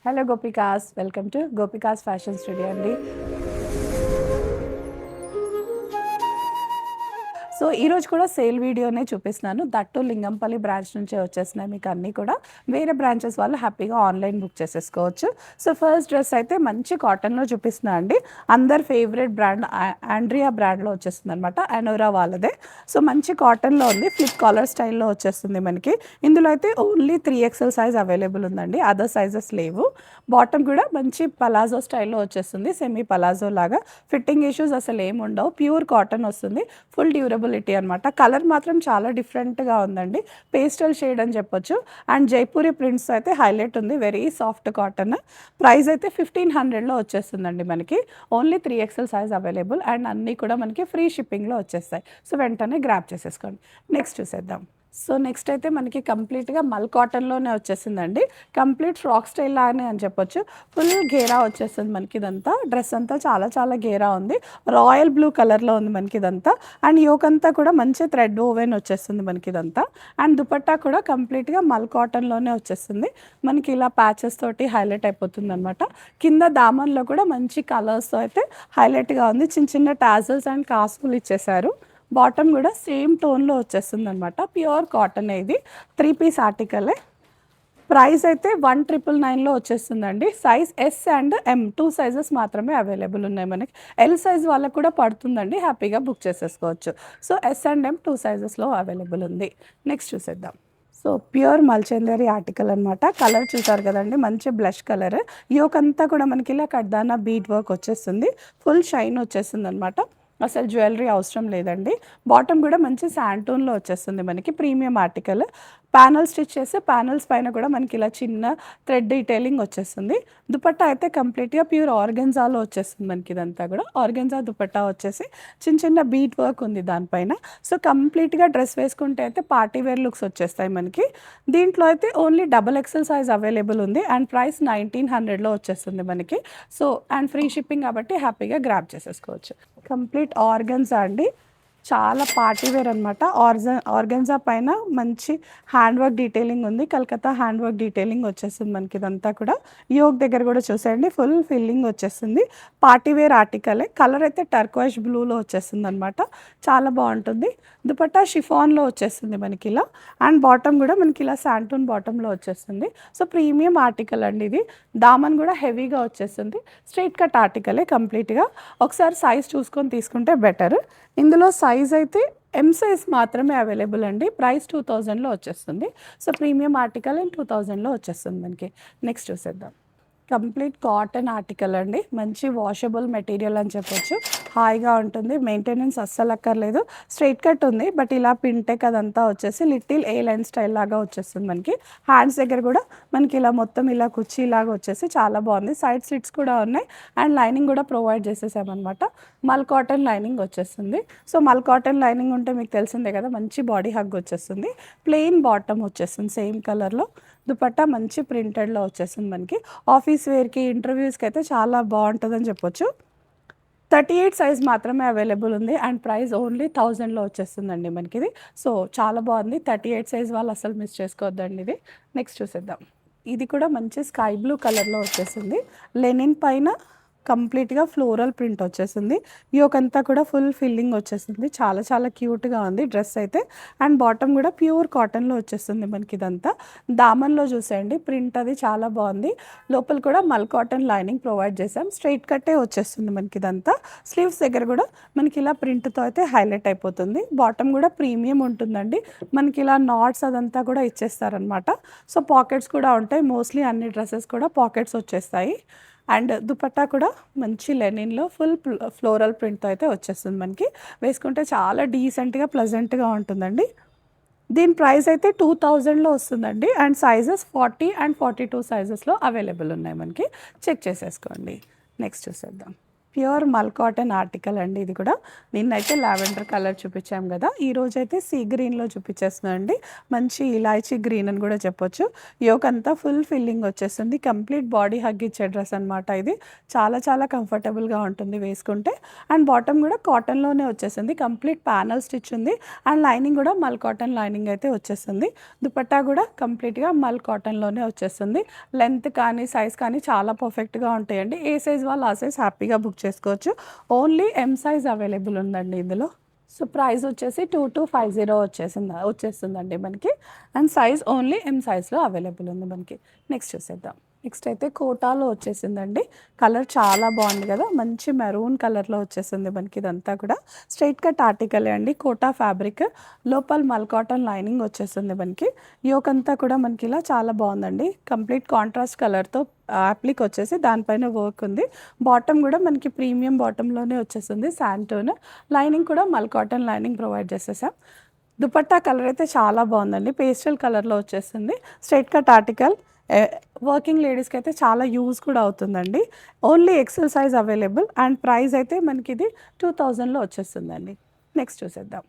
Hello gopikas, welcome to gopikas fashion studio అండి. So ఈరోజు కూడా సేల్ వీడియోనే చూపిస్తున్నాను. దట్టు లింగంపల్లి బ్రాంచ్ నుంచే వచ్చేసినాయి మీకు అన్నీ కూడా. వేరే బ్రాంచెస్ వాళ్ళు హ్యాపీగా ఆన్లైన్ బుక్ చేసేసుకోవచ్చు. సో ఫస్ట్ డ్రెస్ అయితే మంచి కాటన్లో చూపిస్తున్నా అండి. అందరి ఫేవరెట్ బ్రాండ్ ఆండ్రియా బ్రాండ్లో వచ్చేస్తుంది అనమాట. అనోరా వాళ్ళదే. సో మంచి కాటన్లో ఉంది, ఫ్లిప్ కాలర్ స్టైల్లో వచ్చేస్తుంది మనకి. ఇందులో అయితే ఓన్లీ 3XL సైజ్ అవైలబుల్ ఉందండి, అదర్ సైజెస్ లేవు. బాటమ్ కూడా మంచి పలాజో స్టైల్లో వచ్చేస్తుంది, సెమీ పలాజో లాగా. ఫిట్టింగ్ ఇష్యూస్ అసలు ఏమి ఉండవు, ప్యూర్ కాటన్ వస్తుంది, ఫుల్ డ్యూరబిలిటీ అనమాట. కలర్ మాత్రం చాలా డిఫరెంట్గా ఉందండి, పేస్టల్ షేడ్ అని చెప్పొచ్చు. అండ్ జైపూరి ప్రింట్స్ అయితే హైలైట్ ఉంది, వెరీ సాఫ్ట్ కాటన్. ప్రైస్ అయితే 1500లో వచ్చేస్తుందండి మనకి. Only 3XL size available and అన్నీ కూడా మనకి ఫ్రీ షిప్పింగ్లో వచ్చేస్తాయి. సో వెంటనే గ్రాప్ చేసేసుకోండి. నెక్స్ట్ చూసేద్దాం. సో నెక్స్ట్ అయితే మనకి కంప్లీట్గా మల్ కాటన్లోనే వచ్చేసిందండి. కంప్లీట్ ఫ్రాక్ స్టైల్ లాగానే అని చెప్పొచ్చు. ఫుల్ గేరా వచ్చేస్తుంది మనకి ఇదంతా. డ్రెస్ అంతా చాలా చాలా గేరా ఉంది, రాయల్ బ్లూ కలర్లో ఉంది మనకి ఇదంతా. అండ్ యోక్ అంతా కూడా మంచి థ్రెడ్ ఓవెన్ వచ్చేస్తుంది మనకి ఇదంతా. అండ్ దుపట్టా కూడా కంప్లీట్గా మల్ కాటన్లోనే వచ్చేస్తుంది మనకి. ఇలా ప్యాచెస్ తోటి హైలైట్ అయిపోతుంది అనమాట. కింద దామన్లో కూడా మంచి కలర్స్తో అయితే హైలైట్గా ఉంది. చిన్న చిన్న టాజల్స్ అండ్ కాసులు ఇచ్చేసారు. బాటమ్ కూడా సేమ్ టోన్లో వచ్చేస్తుంది అనమాట. ప్యూర్ కాటన్ ఇది, 3 పీస్ ఆర్టికలే. ప్రైస్ అయితే 1999లో వచ్చేస్తుందండి. Size yes and M 2 sizes మాత్రమే అవైలబుల్ ఉన్నాయి మనకి. ఎల్ సైజ్ వాళ్ళకు కూడా పడుతుందండి, హ్యాపీగా బుక్ చేసేసుకోవచ్చు. సో ఎస్ అండ్ ఎం 2 సైజెస్లో అవైలబుల్ ఉంది. నెక్స్ట్ చూసేద్దాం. సో ప్యూర్ మల్చందరి ఆర్టికల్ అనమాట. కలర్ చూసారు కదండి, మంచి బ్లష్ కలర్. యోక్ అంతా కూడా మనకి ఇలా కడ్దానా బీట్ వర్క్ వచ్చేస్తుంది, ఫుల్ షైన్ వచ్చేస్తుంది అనమాట. అసలు జ్యువెలరీ అవసరం లేదండి. బాటమ్ కూడా మంచి శాంటూన్లో వచ్చేస్తుంది మనకి, ప్రీమియం ఆర్టికల్. ప్యానల్ స్టిచ్ చేస్తే ప్యానల్స్ పైన కూడా మనకి ఇలా చిన్న థ్రెడ్ డీటెయిలింగ్ వచ్చేస్తుంది. దుపట్టా అయితే కంప్లీట్గా ప్యూర్ ఆర్గెన్జాలో వచ్చేస్తుంది మనకి. ఇదంతా కూడా ఆర్గెన్జా దుపట్టా వచ్చేసి చిన్న చిన్న బీట్ వర్క్ ఉంది దానిపైన. సో కంప్లీట్గా డ్రెస్ వేసుకుంటే అయితే పార్టీ వేర్ లుక్స్ వచ్చేస్తాయి మనకి. దీంట్లో అయితే ఓన్లీ XXL సైజ్ అవైలబుల్ ఉంది అండ్ ప్రైస్ 1900లో వచ్చేస్తుంది మనకి. సో అండ్ ఫ్రీ షిప్పింగ్ కాబట్టి హ్యాపీగా గ్రాప్ చేసేసుకోవచ్చు. కంప్లీట్ ఆర్గెన్జా అండి, చాలా పార్టీ వేర్ అనమాట. ఆర్గెన్జా పైన మంచి హ్యాండ్ వర్క్ డీటెయిలింగ్ ఉంది, కలకత్తా హ్యాండ్ వర్క్ డీటెయిలింగ్ వచ్చేస్తుంది మనకి ఇదంతా కూడా. యోక్ దగ్గర కూడా చూసేయండి, ఫుల్ ఫిల్లింగ్ వచ్చేస్తుంది. పార్టీ వేర్ ఆర్టికలే. కలర్ అయితే టర్క్వైష్ బ్లూలో వచ్చేస్తుంది అనమాట, చాలా బాగుంటుంది. దుపట్టా షిఫాన్లో వచ్చేస్తుంది మనకి ఇలా. అండ్ బాటమ్ కూడా మనకి ఇలా శాంటూన్ బాటంలో వచ్చేస్తుంది. సో ప్రీమియం ఆర్టికల్ అండి ఇది. దామన్ కూడా హెవీగా వచ్చేస్తుంది, స్ట్రైట్ కట్ ఆర్టికలే కంప్లీట్గా. ఒకసారి సైజ్ చూసుకొని తీసుకుంటే బెటర్. ఇందులో సైజ్ అయితే ఎం సైజ్ మాత్రమే అవైలబుల్ అండి. ప్రైస్ 2000లో వచ్చేస్తుంది. సో ప్రీమియం ఆర్టికల్ అండ్ 2000లో వచ్చేస్తుంది మనకి. నెక్స్ట్ చూసేద్దాం. కంప్లీట్ కాటన్ ఆర్టికల్ అండి, మంచి వాషబుల్ మెటీరియల్ అని చెప్పొచ్చు. హాయిగా ఉంటుంది, మెయింటెనెన్స్ అస్సలు అక్కర్లేదు. స్ట్రైట్ కట్ ఉంది బట్ ఇలా పింటెక్ అదంతా వచ్చేసి లిటిల్ ఏ లైన్ స్టైల్ లాగా వచ్చేస్తుంది మనకి. హ్యాండ్స్ దగ్గర కూడా మనకి ఇలా మొత్తం ఇలా కుర్చీలాగా వచ్చేసి చాలా బాగుంది. సైడ్ స్లిట్స్ కూడా ఉన్నాయి అండ్ లైనింగ్ కూడా ప్రొవైడ్ చేసేసామన్నమాట. మల్ కాటన్ లైనింగ్ వచ్చేస్తుంది. సో మల్ కాటన్ లైనింగ్ ఉంటే మీకు తెలిసిందే కదా, మంచి బాడీ హగ్ వచ్చేస్తుంది. ప్లెయిన్ బాటమ్ వచ్చేస్తుంది సేమ్ కలర్లో. దుపట్టా మంచి ప్రింటెడ్లో వచ్చేస్తుంది మనకి. ఆఫీస్ వేర్కి, ఇంటర్వ్యూస్కి అయితే చాలా బాగుంటుందని చెప్పొచ్చు. 38 సైజ్ మాత్రమే అవైలబుల్ ఉంది అండ్ ప్రైస్ ఓన్లీ 1000లో వచ్చేస్తుందండి మనకి ఇది. సో చాలా బాగుంది, 38 సైజ్ వాళ్ళు అసలు మిస్ చేసుకోవద్దండి ఇది. నెక్స్ట్ చూసేద్దాం. ఇది కూడా మంచి స్కై బ్లూ కలర్లో వచ్చేసింది. లెనిన్ పైన కంప్లీట్గా ఫ్లోరల్ ప్రింట్ వచ్చేసింది. యోక్ అంతా కూడా ఫుల్ ఫిల్లింగ్ వచ్చేసింది, చాలా చాలా క్యూట్గా ఉంది డ్రెస్ అయితే. అండ్ బాటమ్ కూడా ప్యూర్ కాటన్లో వచ్చేస్తుంది మనకి ఇదంతా. దామన్లో చూసేయండి, ప్రింట్ అది చాలా బాగుంది. లోపల కూడా మల్ కాటన్ లైనింగ్ ప్రొవైడ్ చేసాం, స్ట్రైట్ కట్టే వచ్చేస్తుంది మనకి ఇదంతా. స్లీవ్స్ దగ్గర కూడా మనకి ఇలా ప్రింట్తో అయితే హైలైట్ అయిపోతుంది. బాటమ్ కూడా ప్రీమియం ఉంటుందండి మనకి, ఇలా నాట్స్ అదంతా కూడా ఇచ్చేస్తారనమాట. సో పాకెట్స్ కూడా ఉంటాయి, మోస్ట్లీ అన్ని డ్రెస్సెస్ కూడా పాకెట్స్ వచ్చేస్తాయి. అండ్ దుపట్టా కూడా మంచి లెనిన్లో ఫుల్ ఫ్లోరల్ ప్రింట్తో అయితే వచ్చేస్తుంది మనకి. వేసుకుంటే చాలా డీసెంట్గా ప్లెజెంట్గా ఉంటుందండి. దీని ప్రైస్ అయితే 2000లో వస్తుందండి అండ్ సైజెస్ 40 అండ్ 42 సైజెస్లో అవైలబుల్ ఉన్నాయి మనకి. చెక్ చేసేసుకోండి. నెక్స్ట్ చూసేద్దాం. ప్యూర్ మల్ కాటన్ ఆర్టికల్ అండి ఇది కూడా. నిన్నైతే లావెండర్ కలర్ చూపించాం కదా, ఈ రోజైతే సీ గ్రీన్లో చూపించేస్తున్నాం అండి. మంచి ఇలాచీ గ్రీన్ అని కూడా చెప్పొచ్చు. యోక్ అంతా ఫుల్ ఫిల్లింగ్ వచ్చేస్తుంది. కంప్లీట్ బాడీ హగ్ ఇచ్చే డ్రెస్ అనమాట ఇది. చాలా చాలా కంఫర్టబుల్గా ఉంటుంది వేసుకుంటే. అండ్ బాటమ్ కూడా కాటన్లోనే వచ్చేసింది. కంప్లీట్ ప్యానల్ స్టిచ్ ఉంది. అండ్ లైనింగ్ కూడా మల్ కాటన్ లైనింగ్ అయితే వచ్చేస్తుంది. దుపట్టా కూడా కంప్లీట్గా మల్ కాటన్లోనే వచ్చేస్తుంది. లెంత్ కానీ సైజ్ కానీ చాలా పర్ఫెక్ట్గా ఉంటాయండి. ఏ సైజ్ వాళ్ళు ఆ సైజ్ హ్యాపీగా బుక్ చేసుకోవచ్చు. ఓన్లీ ఎం సైజ్ అవైలబుల్ ఉందండి ఇందులో. సో ప్రైస్ వచ్చేసి 2250 వచ్చేస్తుందండి మనకి. అండ్ సైజ్ ఓన్లీ ఎం సైజ్లో అవైలబుల్ ఉంది మనకి. నెక్స్ట్ చూసేద్దాం. నెక్స్ట్ అయితే కోటాలో వచ్చేసిందండి. కలర్ చాలా బాగుంది కదా, మంచి మెరూన్ కలర్లో వచ్చేసింది మనకి. ఇదంతా కూడా స్ట్రైట్ కట్ ఆర్టికలే అండి. కోటా ఫ్యాబ్రిక్, లోపల మల్ కాటన్ లైనింగ్ వచ్చేస్తుంది మనకి. యోక్ అంతా కూడా మనకి ఇలా చాలా బాగుందండి. కంప్లీట్ కాంట్రాస్ట్ కలర్తో అప్లిక్ వచ్చేసి దానిపైన వర్క్ ఉంది. బాటమ్ కూడా మనకి ప్రీమియం బాటంలోనే వచ్చేస్తుంది. శాంటోన్ లైనింగ్ కూడా మల్ కాటన్ లైనింగ్ ప్రొవైడ్ చేసేసాం. దుపట్టా కలర్ అయితే చాలా బాగుందండి. పేస్టల్ కలర్లో వచ్చేస్తుంది. స్ట్రైట్ కట్ ఆర్టికల్, వర్కింగ్ లేడీస్కి అయితే చాలా యూజ్ కూడా అవుతుందండి. Only XL size available. And price అయితే మనకి ఇది 2000లో వచ్చేస్తుందండి. నెక్స్ట్ చూసేద్దాం.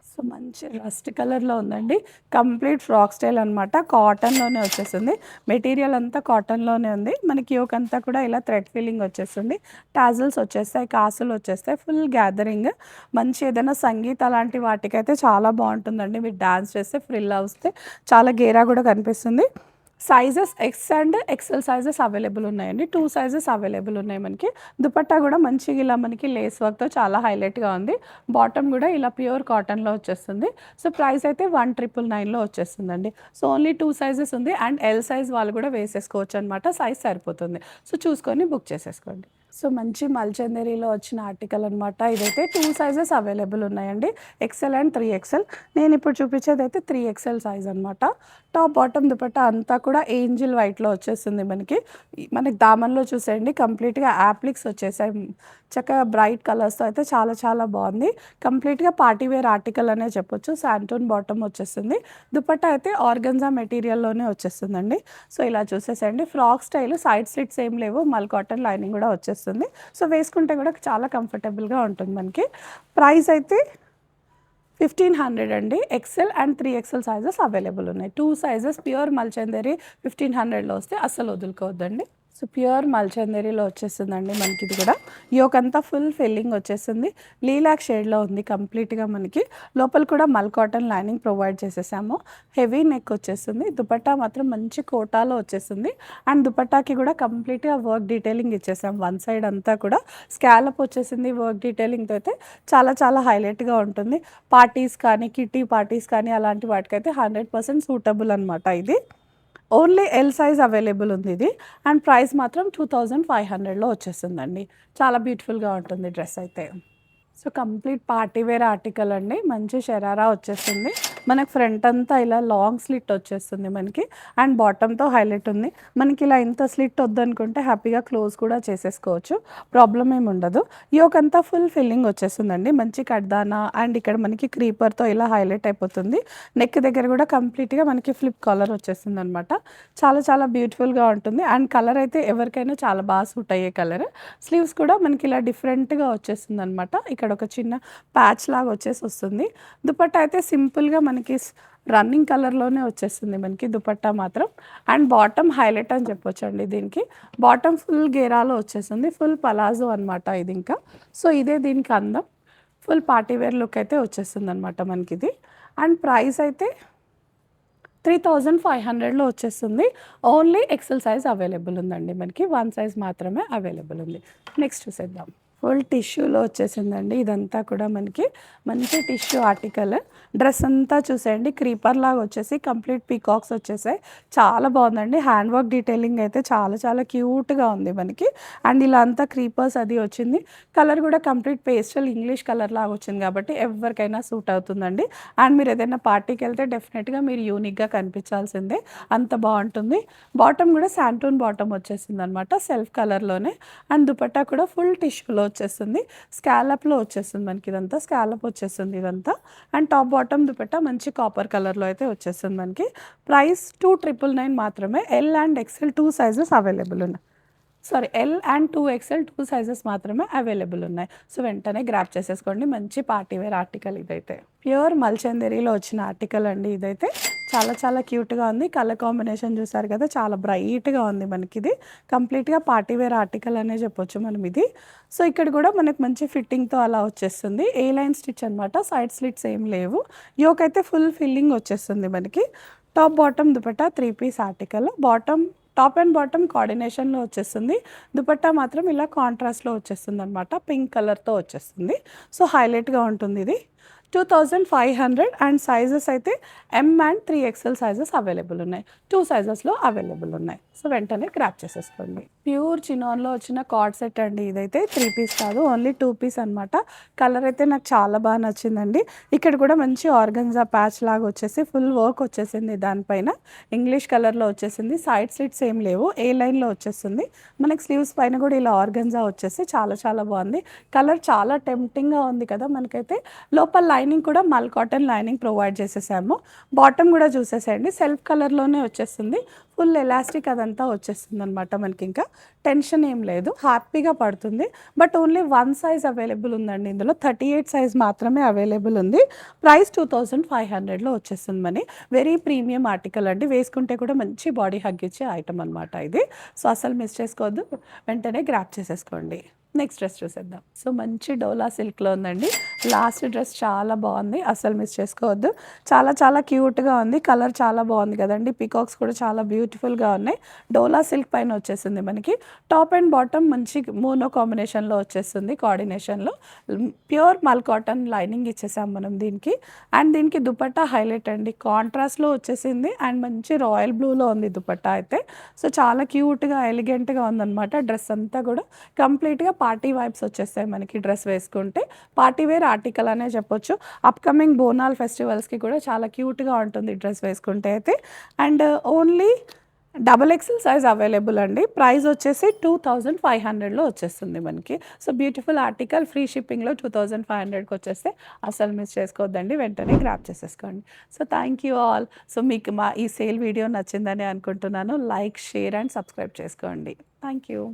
సో మంచి రస్ట్ కలర్లో ఉందండి. కంప్లీట్ ఫ్రాక్ స్టైల్ అనమాట. కాటన్లోనే వచ్చేస్తుంది. మెటీరియల్ అంతా కాటన్లోనే ఉంది. మనకి యోక్ అంతా కూడా ఇలా థ్రెడ్ ఫీలింగ్ వచ్చేస్తుంది. టాజల్స్ వచ్చేస్తాయి, కాసులు వచ్చేస్తాయి, ఫుల్ గ్యాదరింగ్. మంచి ఏదైనా సంగీత అలాంటి వాటికైతే చాలా బాగుంటుందండి. మీరు డాన్స్ చేస్తే ఫ్రిల్ వస్తే చాలా గేరా కూడా కనిపిస్తుంది. Sizes X and XL sizes available ఉన్నాయండి. 2 సైజెస్ అవైలబుల్ ఉన్నాయి మనకి. దుపట్టా కూడా మంచిగా ఇలా మనకి లేస్ వర్క్తో చాలా హైలైట్గా ఉంది. బాటమ్ కూడా ఇలా ప్యూర్ కాటన్లో వచ్చేస్తుంది. సో ప్రైస్ అయితే 1999లో వచ్చేస్తుందండి. సో ఓన్లీ 2 సైజెస్ ఉంది. అండ్ ఎల్ సైజ్ వాళ్ళు కూడా వేసేసుకోవచ్చు అనమాట. సైజ్ సరిపోతుంది. సో చూసుకొని బుక్ చేసేసుకోండి. సో మంచి మల్చందేరీలో వచ్చిన ఆర్టికల్ అనమాట. ఇదైతే 2 సైజెస్ అవైలబుల్ ఉన్నాయండి. XL and 3XL. నేను ఇప్పుడు చూపించేది అయితే 3XL సైజ్ అనమాట. టాప్ బాటమ్ దుపట్టా అంతా కూడా ఏంజిల్ వైట్లో వచ్చేస్తుంది మనకి. మనకి దామన్లో చూసేయండి కంప్లీట్గా యాప్లిక్స్ వచ్చేసాయి. చక్కగా బ్రైట్ కలర్స్తో అయితే చాలా చాలా బాగుంది. కంప్లీట్గా పార్టీవేర్ ఆర్టికల్ అనే చెప్పొచ్చు. శాంటోన్ బాటమ్ వచ్చేస్తుంది. దుపట్టా అయితే ఆర్గన్జా మెటీరియల్లోనే వచ్చేస్తుందండి. సో ఇలా చూసేసండి. ఫ్రాక్ స్టైల్, సైడ్ స్లిట్స్ ఏం లేవు, మల్ కాటన్ లైనింగ్ కూడా వచ్చేస్తుంది. సో వేసుకుంటే కూడా చాలా కంఫర్టబుల్గా ఉంటుంది మనకి. ప్రైస్ అయితే 1500 అండి. XL and 3XL sizes available ఉన్నాయి. 2 సైజెస్ ప్యూర్ మల్చందేరి 1500లో వస్తే అస్సలు వదులుకోవద్దండి. సో ప్యూర్ మల్చందేరిలో వచ్చేస్తుందండి మనకి. ఇది కూడా యోక్ అంతా ఫుల్ ఫిల్లింగ్ వచ్చేస్తుంది. లీలాక్ షేడ్లో ఉంది కంప్లీట్గా మనకి. లోపల కూడా మల్ కాటన్ లైనింగ్ ప్రొవైడ్ చేసేసాము. హెవీ నెక్ వచ్చేస్తుంది. దుపట్టా మాత్రం మంచి కోటాలో వచ్చేస్తుంది. అండ్ దుపట్టాకి కూడా కంప్లీట్గా వర్క్ డీటెయిలింగ్ ఇచ్చేసాం. వన్ సైడ్ అంతా కూడా స్కాలప్ వచ్చేసింది. వర్క్ డీటెయిలింగ్తో అయితే చాలా చాలా హైలైట్గా ఉంటుంది. పార్టీస్ కానీ, కిటీ పార్టీస్ కానీ అలాంటి వాటికైతే 100% సూటబుల్ అనమాట. ఇది ఓన్లీ ఎల్ సైజ్ అవైలబుల్ ఉంది ఇది. అండ్ ప్రైస్ మాత్రం 2500లో వచ్చేస్తుందండి. చాలా బ్యూటిఫుల్గా ఉంటుంది డ్రెస్ అయితే. సో కంప్లీట్ పార్టీవేర్ ఆర్టికల్ అండి. మంచి షరారా వచ్చేస్తుంది. మనకి ఫ్రంట్ అంతా ఇలా లాంగ్ స్లిట్ వచ్చేస్తుంది మనకి. అండ్ బాటమ్తో హైలైట్ ఉంది మనకి. ఇలా ఇంత స్లిట్ వద్దనుకుంటే హ్యాపీగా క్లోజ్ కూడా చేసేసుకోవచ్చు. ప్రాబ్లం ఏమి ఉండదు. యోక్ అంతా ఫుల్ ఫిల్లింగ్ వచ్చేస్తుందండి. మంచి కడ్దానా అండ్ ఇక్కడ మనకి క్రీపర్తో ఇలా హైలైట్ అయిపోతుంది. నెక్ దగ్గర కూడా కంప్లీట్గా మనకి ఫ్లిప్ కాలర్ వచ్చేస్తుంది అనమాట. చాలా చాలా బ్యూటిఫుల్గా ఉంటుంది. అండ్ కలర్ అయితే ఎవరికైనా చాలా బాగా సూట్ అయ్యే కలర్. స్లీవ్స్ కూడా మనకి ఇలా డిఫరెంట్గా వచ్చేస్తుంది అనమాట. ఇక్కడ ఒక చిన్న ప్యాచ్ లాగా వచ్చేసి వస్తుంది. దుపట్టా అయితే సింపుల్గా మనకి రన్నింగ్ కలర్లోనే వచ్చేస్తుంది మనకి దుపట్టా మాత్రం. అండ్ బాటమ్ హైలైట్ అని చెప్పొచ్చు అండి దీనికి. బాటమ్ ఫుల్ గేరాలో వచ్చేస్తుంది. ఫుల్ పలాజో అనమాట ఇది ఇంకా. సో ఇదే దీనికి అందం. ఫుల్ పార్టీవేర్ లుక్ అయితే వచ్చేస్తుంది అనమాట మనకి ఇది. అండ్ ప్రైస్ అయితే 3500లో వచ్చేస్తుంది. ఓన్లీ ఎక్సెల్ సైజ్ అవైలబుల్ ఉందండి మనకి. 1 సైజ్ మాత్రమే అవైలబుల్ ఉంది. నెక్స్ట్ చూసేద్దాం. ఫుల్ టిష్యూలో వచ్చేసిందండి. ఇదంతా కూడా మనకి మంచి టిష్యూ ఆర్టికల్. డ్రెస్ అంతా చూసేయండి క్రీపర్ లాగా వచ్చేసి కంప్లీట్ పీకాక్స్ వచ్చేసాయి. చాలా బాగుందండి. హ్యాండ్ వర్క్ డీటెయిలింగ్ అయితే చాలా చాలా క్యూట్గా ఉంది మనకి. అండ్ ఇలా అంతా క్రీపర్స్ అది వచ్చింది. కలర్ కూడా కంప్లీట్ పేస్టల్ ఇంగ్లీష్ కలర్ లాగా వచ్చింది కాబట్టి ఎవరికైనా సూట్ అవుతుందండి. అండ్ మీరు ఏదైనా పార్టీకి వెళ్తే డెఫినెట్గా మీరు యూనిక్గా కనిపించాల్సిందే, అంత బాగుంటుంది. బాటమ్ కూడా శాంటూన్ బాటమ్ వచ్చేసింది అనమాట, సెల్ఫ్ కలర్లోనే. అండ్ దుపట్టా కూడా ఫుల్ టిష్యూలో వచ్చేస్తుంది. స్కాలప్లో వచ్చేస్తుంది మనకి. ఇదంతా స్కాలప్ వచ్చేస్తుంది ఇదంతా. అండ్ టాప్ బాటమ్ దుపట్టా మంచి కాపర్ కలర్లో అయితే వచ్చేస్తుంది మనకి. ప్రైస్ 2999 మాత్రమే. L and XL 2 sizes available ఉన్నాయి. Sorry L and 2XL 2 sizes మాత్రమే అవైలబుల్ ఉన్నాయి. సో వెంటనే గ్రాప్ చేసేసుకోండి. మంచి పార్టీ వేర్ ఆర్టికల్ ఇదైతే. ప్యూర్ మల్చందరిలో వచ్చిన ఆర్టికల్ అండి ఇదైతే. చాలా చాలా క్యూట్గా ఉంది. కలర్ కాంబినేషన్ చూసారు కదా, చాలా బ్రైట్గా ఉంది మనకి. ఇది కంప్లీట్గా పార్టీ వేర్ ఆర్టికల్ అనే చెప్పొచ్చు మనం ఇది. సో ఇక్కడ కూడా మనకు మంచి ఫిట్టింగ్తో అలా వచ్చేస్తుంది. ఏ లైన్ స్టిచ్ అనమాట, సైడ్ స్లిట్స్ ఏం లేవు. యోక్ అయితే ఫుల్ ఫిల్లింగ్ వచ్చేస్తుంది మనకి. Top bottom dupatta 3 piece article. Top and bottom కోఆర్డినేషన్లో వచ్చేస్తుంది. దుపట్టా మాత్రం ఇలా కాంట్రాస్ట్లో వచ్చేస్తుంది అనమాట, పింక్ కలర్తో వచ్చేస్తుంది. సో హైలైట్గా ఉంటుంది ఇది. 2500 అండ్ సైజెస్ అయితే M and 3XL sizes available ఉన్నాయి. 2 సైజెస్లో అవైలబుల్ ఉన్నాయి. సో వెంటనే గ్రాప్ చేసేసుకోండి. ప్యూర్ చినాన్లో వచ్చిన కార్డ్ సెట్ అండి ఇదైతే. 3 పీస్ కాదు, ఓన్లీ 2 పీస్ అనమాట. కలర్ అయితే నాకు చాలా బాగా నచ్చిందండి. ఇక్కడ కూడా మంచి ఆర్గన్జా ప్యాచ్ లాగా వచ్చేసి ఫుల్ వర్క్ వచ్చేసింది దానిపైన. ఇంగ్లీష్ కలర్లో వచ్చేసింది. సైడ్ స్లిట్స్ ఏం లేవు, ఏ లైన్లో వచ్చేస్తుంది. మనకి స్లీవ్స్ పైన కూడా ఇలా ఆర్గన్జా వచ్చేసి చాలా చాలా బాగుంది. కలర్ చాలా టెంప్టింగ్గా ఉంది కదా మనకైతే. లోపల లైనింగ్ కూడా మల్ కాటన్ లైనింగ్ ప్రొవైడ్ చేసేసాము. బాటమ్ కూడా చూసేసేయండి, సెల్ఫ్ కలర్లోనే వచ్చేస్తుంది. ఫుల్ ఎలాస్టిక్ అదంతా వచ్చేస్తుంది అనమాట మనకి. ఇంకా టెన్షన్ ఏం లేదు, హ్యాపీగా పడుతుంది. బట్ ఓన్లీ 1 సైజ్ అవైలబుల్ ఉందండి ఇందులో. 38 సైజ్ మాత్రమే అవైలబుల్ ఉంది. ప్రైస్ 2500లో వచ్చేస్తుంది మనీ. వెరీ ప్రీమియం ఆర్టికల్ అండి. వేసుకుంటే కూడా మంచి బాడీ హగ్ ఇచ్చే ఐటమ్ అనమాట ఇది. సో అసలు మిస్ చేసుకోవద్దు, వెంటనే గ్రాప్ చేసేసుకోండి. నెక్స్ట్ డ్రెస్ చూసేద్దాం. సో మంచి డోలా సిల్క్లో ఉందండి. లాస్ట్ డ్రెస్ చాలా బాగుంది, అసలు మిస్ చేసుకోవద్దు. చాలా చాలా క్యూట్గా ఉంది. కలర్ చాలా బాగుంది కదండి. పికాక్స్ కూడా చాలా బ్యూటిఫుల్గా ఉన్నాయి. డోలా సిల్క్ పైన వచ్చేసింది మనకి. టాప్ అండ్ బాటమ్ మంచి మోనో కాంబినేషన్లో వచ్చేస్తుంది, కోఆర్డినేషన్లో. ప్యూర్ మల్ కాటన్ లైనింగ్ ఇచ్చేసాం మనం దీనికి. అండ్ దీనికి దుపట్టా హైలైట్ అండి, కాంట్రాస్ట్లో వచ్చేసింది. అండ్ మంచి రాయల్ బ్లూలో ఉంది దుపట్టా అయితే. సో చాలా క్యూట్గా ఎలిగెంట్గా ఉందన్నమాట. డ్రెస్ అంతా కూడా కంప్లీట్గా పార్టీ వైబ్స్ వచ్చేస్తాయి మనకి. డ్రెస్ వేసుకుంటే పార్టీ వేర్ ఆర్టికల్ అనే చెప్పొచ్చు. అప్కమింగ్ బోనాల్ ఫెస్టివల్స్కి కూడా చాలా క్యూట్గా ఉంటుంది డ్రెస్ వేసుకుంటే అయితే. And only XXL size available అండి. ప్రైస్ వచ్చేసి 2500లో వచ్చేస్తుంది మనకి. సో బ్యూటిఫుల్ ఆర్టికల్, ఫ్రీ షిప్పింగ్లో 2500కి వచ్చేస్తే అసలు మిస్ చేసుకోవద్దండి, వెంటనే గ్రాప్ చేసేసుకోండి. So thank you all. So మీకు మా ఈ సేల్ వీడియో నచ్చిందని అనుకుంటున్నాను. లైక్, షేర్ అండ్ సబ్స్క్రైబ్ చేసుకోండి. Thank you.